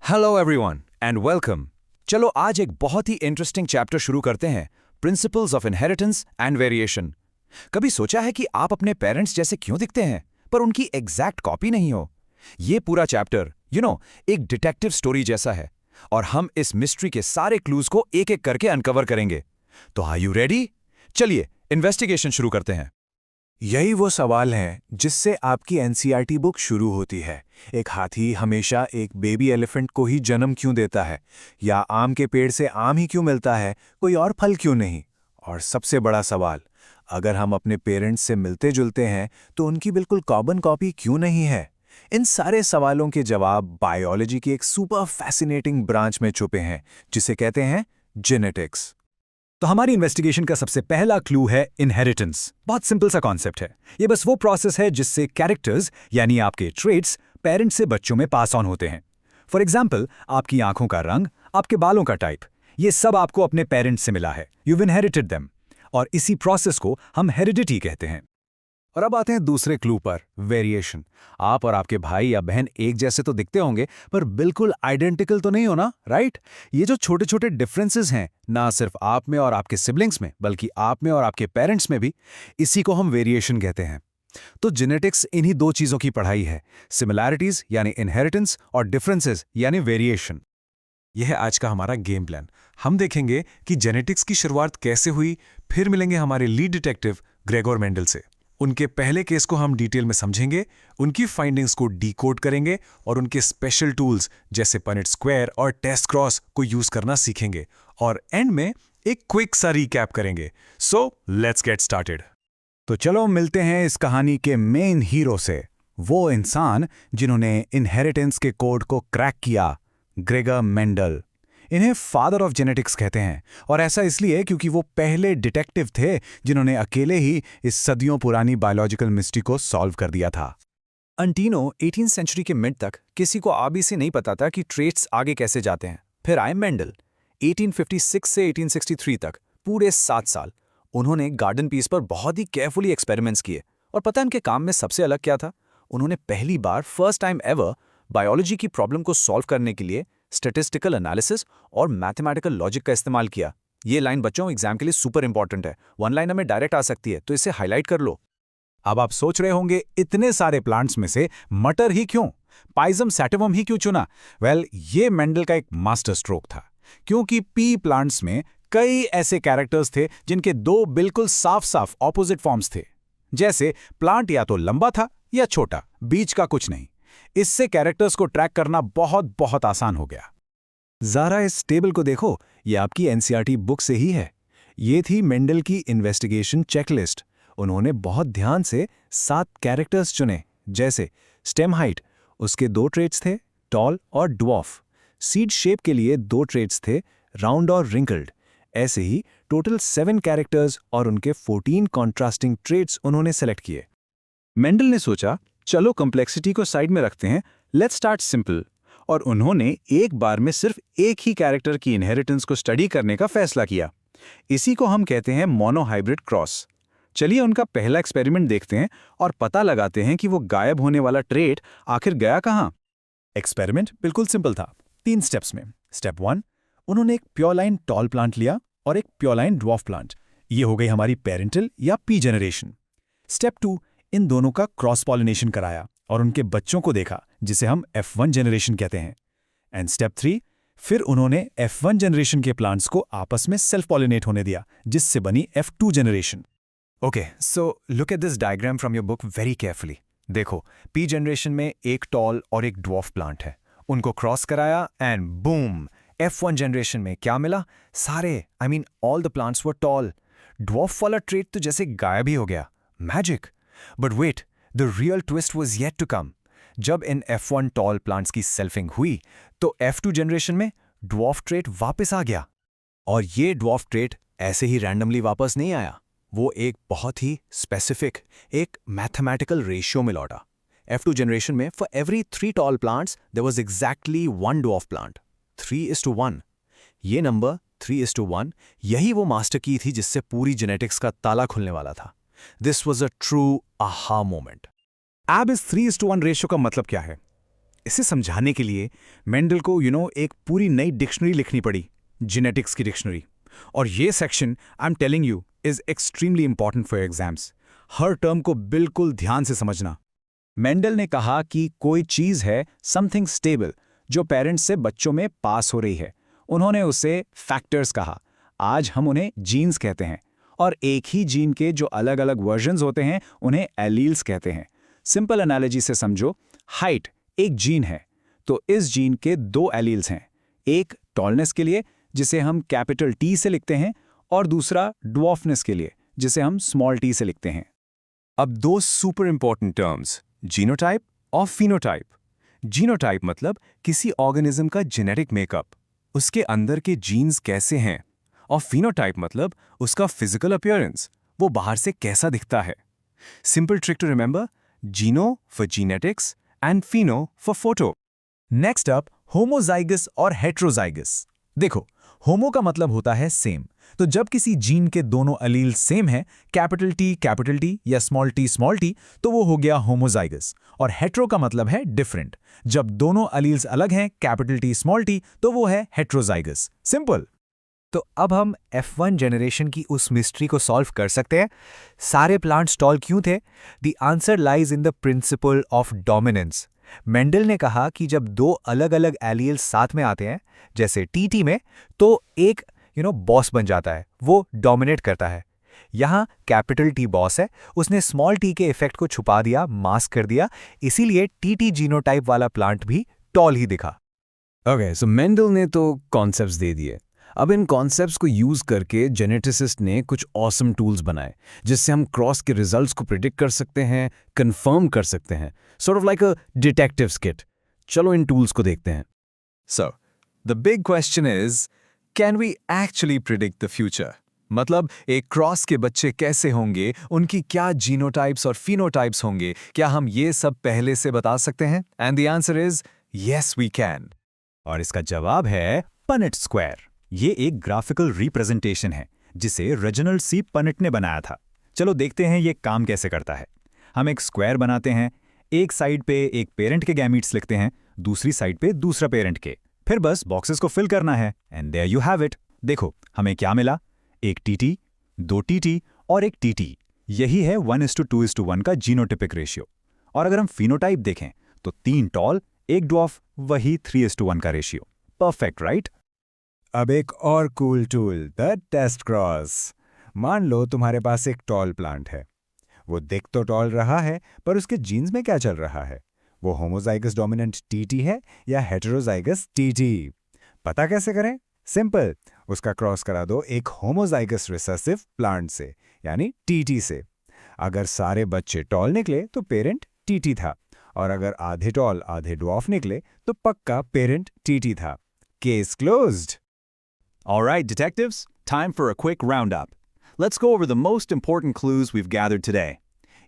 Hello everyone and welcome. चलो आज एक बहुत ही इंटरेस्टिंग चैप्टर शुरू करते हैं, principles of inheritance and variation. कभी सोचा है कि आप अपने पेरेंट्स जैसे क्यों दिखते हैं पर उनकी एग्जैक्ट कॉपी नहीं हो? ये पूरा चैप्टर एक डिटेक्टिव स्टोरी जैसा है और हम इस मिस्ट्री के सारे क्लूज को एक एक करके अनकवर करेंगे। तो आर यू रेडी? चलिए इन्वेस्टिगेशन शुरू करते हैं। यही वो सवाल है जिससे आपकी एनसीईआरटी बुक शुरू होती है। एक हाथी हमेशा एक बेबी एलिफेंट को ही जन्म क्यों देता है? या आम के पेड़ से आम ही क्यों मिलता है, कोई और फल क्यों नहीं? और सबसे बड़ा सवाल, अगर हम अपने पेरेंट्स से मिलते जुलते हैं तो उनकी बिल्कुल कार्बन कॉपी क्यों नहीं है? इन सारे सवालों के जवाब बायोलॉजी की एक सुपर फैसिनेटिंग ब्रांच में छुपे हैं जिसे कहते हैं जेनेटिक्स। तो हमारी इन्वेस्टिगेशन का सबसे पहला क्लू है इनहेरिटेंस। बहुत सिंपल सा कॉन्सेप्ट है। ये बस वो प्रोसेस है जिससे कैरेक्टर्स यानी आपके ट्रेट्स पेरेंट्स से बच्चों में पास ऑन होते हैं। फॉर एग्जाम्पल, आपकी आंखों का रंग, आपके बालों का टाइप, ये सब आपको अपने पेरेंट्स से मिला है। you've inherited them। और इसी प्रोसेस को हम हेरिडिटी कहते हैं। और अब आते हैं दूसरे क्लू पर, वेरिएशन। आप और आपके भाई या बहन एक जैसे तो दिखते होंगे पर बिल्कुल आइडेंटिकल तो नहीं हो ना, राइट? ये जो छोटे छोटे डिफरेंसेस हैं, ना सिर्फ आप में और आपके सिबलिंग्स में बल्कि आप में और आपके पेरेंट्स में भी, इसी को हम वेरिएशन कहते हैं। तो जेनेटिक्स इन्हीं दो चीजों की पढ़ाई है, सिमिलैरिटीज यानी इनहेरिटेंस और डिफरेंसेस यानी वेरिएशन। यह है आज का हमारा गेम प्लान। हम देखेंगे कि जेनेटिक्स की शुरुआत कैसे हुई, फिर मिलेंगे हमारे लीड डिटेक्टिव ग्रेगोर मेंडल से। उनके पहले केस को हम डिटेल में समझेंगे, उनकी फाइंडिंग्स को डीकोड करेंगे और उनके स्पेशल टूल्स जैसे पनेट स्क्वायर और टेस्ट क्रॉस को यूज करना सीखेंगे। और एंड में एक क्विक सा रिकैप करेंगे। So let's get started. तो चलो मिलते हैं इस कहानी के मेन हीरो से, वो इंसान जिन्होंने इनहेरिटेंस के कोड को क्रैक किया, ग्रेगर मेंडल। इन्हें फादर ऑफ जेनेटिक्स कहते हैं और ऐसा इसलिए क्योंकि वो पहले डिटेक्टिव थे जिन्होंने अकेले ही इस सदियों पुरानी बायोलॉजिकल मिस्ट्री को सॉल्व कर दिया था। अंटीनो 18वीं सेंचुरी के मिड तक किसी को आबी से नहीं पता था कि ट्रेट्स आगे कैसे जाते हैं। फिर आए मेंडल। 1856 से 1863 तक पूरे 7 साल उन्होंने गार्डन पीस पर बहुत ही केयरफुली एक्सपेरिमेंट्स किए। और पता है उनके काम में सबसे अलग क्या था? उन्होंने पहली बार फर्स्ट टाइम एवर बायोलॉजी की प्रॉब्लम को सॉल्व करने के लिए स्टैटिस्टिकल एनालिसिस और मैथमेटिकल लॉजिक का इस्तेमाल किया। ये लाइन बच्चों एग्जाम के लिए सुपर इंपॉर्टेंट है, वन लाइनर में डायरेक्ट आ सकती है, तो इसे हाईलाइट कर लो। अब आप सोच रहे होंगे इतने सारे प्लांट्स में से मटर ही क्यों, पाइजम सैटिवम ही क्यों चुना? वेल, ये मेंडल का एक मास्टर स्ट्रोक था, क्योंकि पी प्लांट्स में कई ऐसे कैरेक्टर्स थे जिनके दो बिल्कुल साफ साफ ऑपोजिट फॉर्म्स थे। जैसे प्लांट या तो लंबा था या छोटा, बीच का कुछ नहीं। इससे कैरेक्टर्स को ट्रैक करना बहुत बहुत आसान हो गया। जरा इस टेबल को देखो, ये आपकी एनसीईआरटी बुक से ही है। ये थी मेंडल की इन्वेस्टिगेशन चेकलिस्ट। उन्होंने बहुत ध्यान से 7 कैरेक्टर्स चुने, जैसे स्टेम हाइट, उसके 2 ट्रेट्स थे, टॉल और ड्वार्फ। सीड शेप के लिए 2 ट्रेट्स थे, राउंड और रिंकल्ड। ऐसे ही टोटल 7 कैरेक्टर्स और उनके 14 कॉन्ट्रास्टिंग ट्रेट्स उन्होंने सेलेक्ट किए। मेंडल ने सोचा, चलो कॉम्प्लेक्सिटी को साइड में रखते हैं, लेट्स स्टार्ट सिंपल। और उन्होंने एक बार में सिर्फ एक ही कैरेक्टर की इनहेरिटेंस को स्टडी करने का फैसला किया। इसी को हम कहते हैं मोनोहाइब्रिड क्रॉस। चलिए उनका पहला एक्सपेरिमेंट देखते हैं और पता लगाते हैं कि वो गायब होने वाला ट्रेट आखिर गया कहां। एक्सपेरिमेंट बिल्कुल सिंपल था, 3 स्टेप्स में। स्टेप 1, उन्होंने एक प्योरलाइन टॉल प्लांट लिया और एक प्योरलाइन ड्वार्फ प्लांट। ये हो गई हमारी पेरेंटल या पी जनरेशन। स्टेप 2, इन दोनों का क्रॉस पॉलिनेशन कराया और उनके बच्चों को देखा, जिसे हम F1 जनरेशन कहते हैं। एंड स्टेप 3, फिर उन्होंने F1 जनरेशन के प्लांट्स को आपस में सेल्फ पॉलिनेट होने दिया, जिससे बनी F2 generation. Okay, so look at this diagram from your book very carefully. देखो, पी जनरेशन में एक टॉल और एक ड्वार्फ प्लांट है। उनको क्रॉस कराया एंड बूम, F1 जनरेशन में क्या मिला? सारे, all the plants were tall. Dwarf वाला ट्रेट तो जैसे गायब ही हो गया। Magic. But wait, the real twist was yet to come. जब इन F1 टॉल प्लांट्स की सेल्फिंग हुई तो F2 जनरेशन में ड्वार्फ ट्रेट वापस आ गया। और ये ड्वार्फ ट्रेट ऐसे ही रैंडमली वापस नहीं आया, वो एक बहुत ही स्पेसिफिक, एक मैथमेटिकल रेशियो में लौटा। F2 जनरेशन में for every 3 tall plants there was exactly 1 dwarf plant. 3:1। ये नंबर 3:1, यही वो मास्टर की थी जिससे पूरी जेनेटिक्स का ताला खुलने वाला था। This was a true aha moment। अब इस 3:1 रेशियो का मतलब क्या है? इसे समझाने के लिए मेंडल को एक पूरी नई डिक्शनरी लिखनी पड़ी, जेनेटिक्स की डिक्शनरी। और ये section I am telling you is extremely important for exams. Her term को बिल्कुल ध्यान से समझना। मेंडल ने कहा कि कोई चीज है समथिंग स्टेबल जो पेरेंट्स से बच्चों में पास हो रही है। उन्होंने उसे फैक्टर्स कहा। आज हम उन्हें जीन्स कहते हैं, और एक ही जीन के जो अलग अलग वर्जन्स होते हैं उन्हें एलील्स कहते हैं। सिंपल एनालॉजी से समझो, हाइट एक जीन है, तो इस जीन के दो एलील्स हैं, एक टॉलनेस के लिए जिसे हम कैपिटल टी से लिखते हैं, और दूसरा ड्वार्फनेस के लिए जिसे हम स्मॉल टी से लिखते हैं। अब दो सुपर इंपॉर्टेंट टर्म्स, जीनोटाइप और फिनोटाइप। जीनोटाइप मतलब किसी ऑर्गेनिज्म का जेनेटिक मेकअप, उसके अंदर के जीन्स कैसे हैं, और फिनोटाइप मतलब उसका फिजिकल अपीयरेंस, वो बाहर से कैसा दिखता है। Simple trick to remember, geno for genetics and pheno for photo. Next up, homozygous और हेट्रोजाइगस। देखो, होमो का मतलब होता है सेम, तो जब किसी जीन के दोनों अलील सेम है, कैपिटल टी या स्मॉल टी, तो वो हो गया होमोजाइगस। और हेट्रो का मतलब है डिफरेंट, जब दोनों अलील्स अलग हैं, कैपिटल टी स्मॉल टी, तो वो है हेट्रोजाइगस। सिंपल। तो अब हम F1 जनरेशन की उस मिस्ट्री को सॉल्व कर सकते हैं। सारे प्लांट्स टॉल क्यों थे? The answer lies in the principle of dominance. Mendel ने कहा कि जब दो अलग अलग एलील्स साथ में आते हैं, जैसे टी में, तो एक बॉस बन जाता है, वो डोमिनेट करता है। यहाँ कैपिटल टी बॉस है, उसने स्मॉल टी के इफेक्ट को छुपा दिया, मास्क कर दिया, इसीलिए टी जीनोटाइप वाला प्लांट भी टॉल ही दिखा। ओके, सो मेंडल ने तो कॉन्सेप्ट्स दे दिए। अब इन कॉन्सेप्ट्स को यूज करके जेनेटिसिस्ट ने कुछ ऑसम टूल्स बनाए, जिससे हम क्रॉस के रिजल्ट्स को प्रिडिक्ट कर सकते हैं, कंफर्म कर सकते हैं, sort of like a detective skit. चलो इन टूल्स को देखते हैं। So, the big question is, can we actually predict the future? मतलब एक क्रॉस के बच्चे कैसे होंगे, उनकी क्या जीनोटाइप्स और फिनोटाइप्स होंगे, क्या हम ये सब पहले से बता सकते हैं? And the answer is, yes we can. और इसका जवाब है पनेट स्क्वायर। ये एक ग्राफिकल रिप्रेजेंटेशन है जिसे रेजिनाल्ड सी पनेट ने बनाया था। चलो देखते हैं ये काम कैसे करता है। हम एक स्क्वायर बनाते हैं, एक साइड पे एक पेरेंट के गैमीट्स लिखते हैं, दूसरी साइड पे दूसरा पेरेंट के, फिर बस बॉक्सेस को फिल करना है, and there you have it. देखो हमें क्या मिला, एक टीटी, दो टीटी और एक टीटी। यही है 1:2:1 का जीनोटिपिक रेशियो। और अगर हम फिनोटाइप देखें तो 3 टॉल, एक ड्वार्फ, वही 3:1 का रेशियो। Perfect, right? अब एक और cool tool, the test cross. मान लो तुम्हारे पास एक टॉल प्लांट है, वो दिख तो टॉल रहा है, पर उसके जीन्स में क्या चल रहा है? वो होमोजाइगस डोमिनेंट टीटी है या हेटेरोजाइगस टीटी? पता कैसे करें? सिंपल, उसका क्रॉस करा दो एक होमोजाइगस रिसेसिव प्लांट से, यानी टीटी से। अगर सारे बच्चे टॉल निकले तो पेरेंट टीटी था, और अगर आधे टॉल आधे ड्वार्फ निकले तो पक्का पेरेंट टीटी था। Case closed. All right, detectives, time for a quick roundup. Let's go over the most important clues we've gathered today.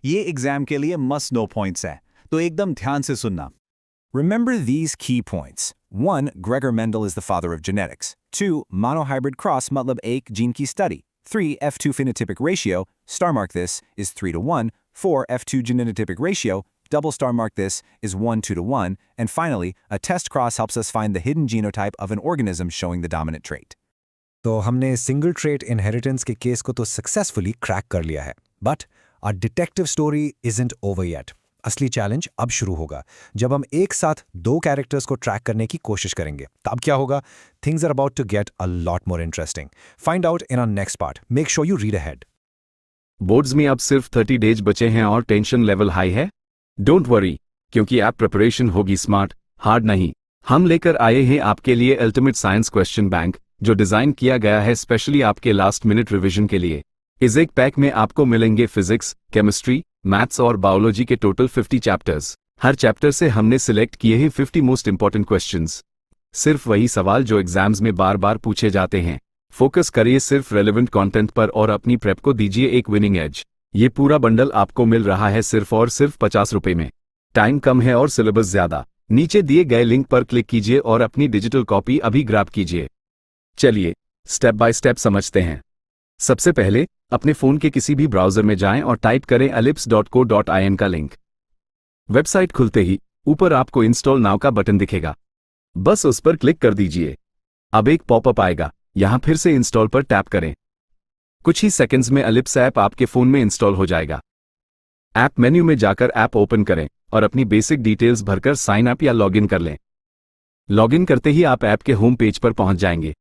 ये एग्जाम के लिए must know points है, तो एकदम ध्यान से सुनना। Remember these key points. 1. Gregor Mendel is the father of genetics. 2. Monohybrid cross मतलब एक जीन की study. 3. F2 phenotypic ratio, star mark this, is 3:1. 4. F2 genotypic ratio, double star mark this, is 1:1. And finally, a test cross helps us find the hidden genotype of an organism showing the dominant trait. तो हमने single trait inheritance के case को तो successfully crack कर लिया है, but our detective story isn't over yet. असली challenge अब शुरू होगा, जब हम एक साथ दो कैरेक्टर्स को ट्रैक करने की कोशिश करेंगे। तब क्या होगा? Things are about to get a lot more interesting. Find out in our next part. Make sure you read ahead. Boards में अब सिर्फ 30 डेज बचे हैं और टेंशन लेवल हाई है? डोंट वरी, क्योंकि ऐप प्रिपरेशन होगी स्मार्ट, हार्ड नहीं। हम लेकर आए हैं आपके लिए अल्टीमेट साइंस क्वेश्चन बैंक, जो डिजाइन किया गया है स्पेशली आपके लास्ट मिनट रिवीजन के लिए। इस एक पैक में आपको मिलेंगे फिजिक्स, केमिस्ट्री, मैथ्स और बायोलॉजी के टोटल 50 चैप्टर्स। हर चैप्टर से हमने सिलेक्ट किए हैं 50 मोस्ट इंपॉर्टेंट क्वेश्चंस। सिर्फ वही सवाल जो एग्जाम्स में बार बार पूछे जाते हैं। फोकस करिए सिर्फ रेलेवेंट कंटेंट पर और अपनी प्रेप को दीजिए एक विनिंग एज। ये पूरा बंडल आपको मिल रहा है सिर्फ और सिर्फ 50 रुपए में। टाइम कम है और सिलेबस ज्यादा। नीचे दिए गए लिंक पर क्लिक कीजिए और अपनी डिजिटल कॉपी अभी ग्रैब कीजिए। चलिए स्टेप बाय स्टेप समझते हैं। सबसे पहले अपने फोन के किसी भी ब्राउजर में जाएं और टाइप करें ellipse.co.in का लिंक। वेबसाइट खुलते ही ऊपर आपको इंस्टॉल नाउ का बटन दिखेगा, बस उस पर क्लिक कर दीजिए। अब एक पॉपअप आएगा, यहाँ फिर से इंस्टॉल पर टैप करें। कुछ ही सेकंड्स में एलिप्स ऐप आपके फ़ोन में इंस्टॉल हो जाएगा। ऐप मेन्यू में जाकर ऐप ओपन करें और अपनी बेसिक डिटेल्स भरकर साइन अप या लॉगिन कर लें। लॉगिन करते ही आप ऐप के होम पेज पर पहुंच जाएंगे।